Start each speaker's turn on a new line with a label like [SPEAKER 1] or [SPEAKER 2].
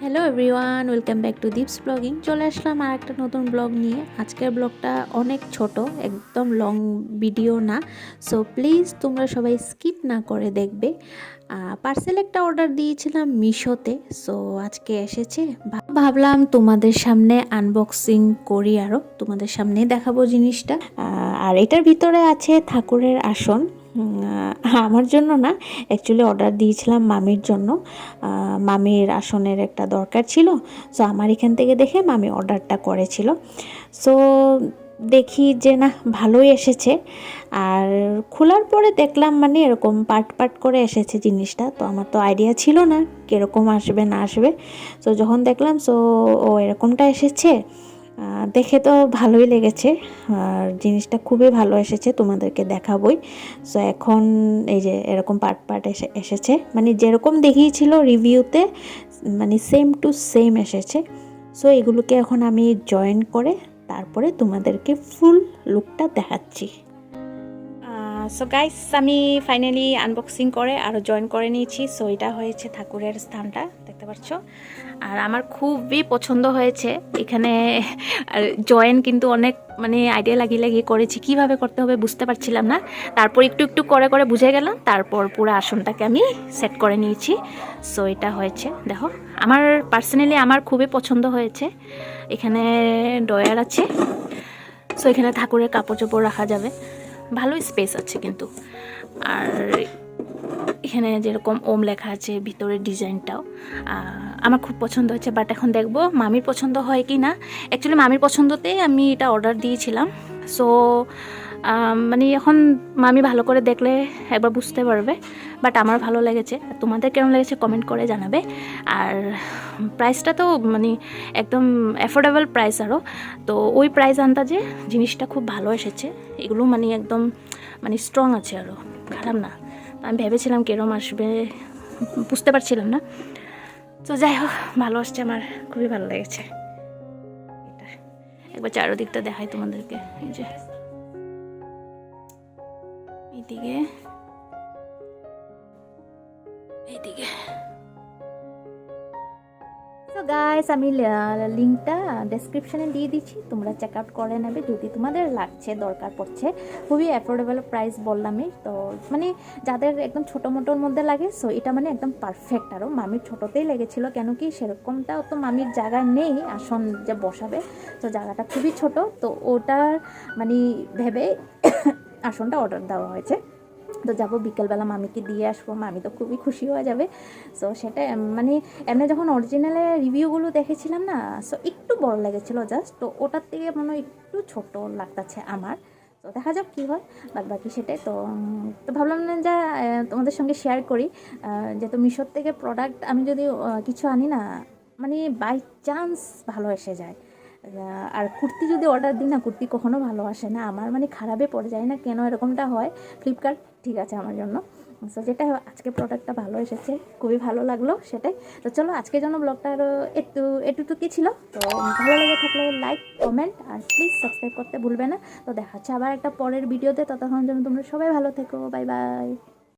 [SPEAKER 1] Hello everyone, welcome back to Deep's blogging. চলে আসলাম আর একটা নতুন ব্লগ নিয়ে। আজকের ব্লগটা অনেক ছোট, একদম লং ভিডিও না। সো প্লিজ তোমরা সবাই স্কিপ না করে দেখবে। পার্সেল একটা অর্ডার দিয়েছিলাম মিশোতে, সো আজকে এসেছে। ভাবলাম তোমাদের সামনে আনবক্সিং করি, আরও তোমাদের সামনে দেখাবো জিনিসটা। আর এটার ভিতরে আছে ঠাকুরের আসন। আমার জন্য না, অ্যাকচুয়ালি অর্ডার দিয়েছিলাম মামির জন্য। মামির আসনের একটা দরকার ছিল, সো আমার এখান থেকে দেখে মামি অর্ডারটা করেছিল। সো দেখি যে না, ভালোই এসেছে। আর খোলার পরে দেখলাম মানে এরকম পার্ট পার্ট করে এসেছে জিনিসটা, তো আমার তো আইডিয়া ছিল না কীরকম আসবে না আসবে। সো যখন দেখলাম সো ও এরকমটা এসেছে, দেখে তো ভালোই লেগেছে। আর জিনিসটা খুবই ভালো এসেছে, তোমাদেরকে দেখাবই। সো এখন এই যে এরকম পার্ট পার্ট এসেছে, মানে যেরকম দেখিয়েছিল রিভিউতে, মানে সেম টু সেম এসেছে। সো এগুলোকে এখন আমি জয়েন করে তারপরে তোমাদেরকে ফুল লুকটা দেখাচ্ছি। সো গাইস, আমি ফাইনালি আনবক্সিং করে আরও জয়েন করে নিয়েছি। সো এটা হয়েছে ঠাকুরের স্থানটা, দেখতে পাচ্ছ। আর আমার খুবই পছন্দ হয়েছে এখানে। জয়েন কিন্তু অনেক মানে আইডিয়া লাগিয়ে করেছি, কিভাবে করতে হবে বুঝতে পারছিলাম না। তারপর একটু একটু করে করে বুঝে গেলাম, তারপর পুরো আসনটাকে আমি সেট করে নিয়েছি। সো এটা হয়েছে, দেখো আমার পার্সোনালি আমার খুবই পছন্দ হয়েছে। এখানে ডয়ার আছে, সো এখানে ঠাকুরের কাপড় চোপড় রাখা যাবে, ভালো স্পেস আছে কিন্তু। আর এখানে যেরকম ওম লেখা আছে, ভিতরের ডিজাইনটাও আমার খুব পছন্দ হয়েছে। বাট এখন দেখবো মামির পছন্দ হয় কি না। অ্যাকচুয়ালি মামির পছন্দতেই আমি এটা অর্ডার দিয়েছিলাম। সো মানে এখন মামি ভালো করে দেখলে একবার বুঝতে পারবে। বাট আমার ভালো লেগেছে, আর তোমাদের কেমন লেগেছে কমেন্ট করে জানাবে। আর প্রাইসটা তো মানে একদম অ্যাফোর্ডেবল প্রাইস আরও, তো ওই প্রাইস আন্দাজে জিনিসটা খুব ভালো এসেছে। এগুলো মানে একদম মানে স্ট্রং আছে, আরও খারাপ না। আমি ভেবেছিলাম কিরম আসবে, বুঝতে পারছিলাম না। তো যাই হোক, ভালো আসছে, আমার খুবই ভালো লেগেছে। এটা একবার চারোদিকটা দেখাই তোমাদেরকে। এই যে এইদিকে এইদিকে। তো গাইস, আমি লিঙ্কটা ডেসক্রিপশনে দিয়ে দিচ্ছি, তোমরা চেক আউট করে নেবে যদি তোমাদের লাগছে, দরকার পড়ছে। খুবই অ্যাফোর্ডেবল প্রাইস বললামই তো, মানে যাদের একদম ছোটো মোটোর মধ্যে লাগে, সো এটা মানে একদম পারফেক্ট। আরও মামির ছোটোতেই লেগেছিলো, কেন কি সেরকমটাও তো মামির জায়গা নেই আসন যে বসাবে, তো জায়গাটা খুবই ছোট, তো ওটার মানে ভেবে আসনটা অর্ডার দেওয়া হয়েছে। তো যাবো বিকেলবেলা, মামিকে দিয়ে আসবো, মামি তো খুবই খুশি হয়ে যাবে। সো সেটা মানে এমনি যখন অরিজিনালে রিভিউগুলো দেখেছিলাম না, সো একটু বড় লেগেছিলো জাস্ট, তো ওটার থেকে মনে হয় একটু ছোটো লাগতেছে আমার। তো দেখা যাক কী হয়, বাদ বাকি সেটাই। তো ভাবলাম না যে তোমাদের সঙ্গে শেয়ার করি, যেহেতু মিশোর থেকে প্রোডাক্ট আমি যদি কিছু আনি না, মানে বাই চান্স ভালো এসে যায়। আর কুর্তি যদি অর্ডার দিই না, কুর্তি কখনো ভালো আসে না আমার, মানে খারাপে পড়ে যায় না কেন এরকমটা হয়। ফ্লিপকার্ট ঠিক আছে আমার জন্য। সো যেটা আজকে প্রোডাক্টটা ভালো এসেছে, খুবই ভালো লাগলো সেটাই। তো চলো, আজকের জন্য ব্লগটা আরও এটুটুকি ছিল। তো ভালো লেগে থাকলে লাইক, কমেন্ট আর প্লিজ সাবস্ক্রাইব করতে ভুলবে না। তো দেখা হচ্ছে আবার একটা পরের ভিডিওতে, ততক্ষণ জন্য তোমরা সবাই ভালো থেকো, বাই বাই।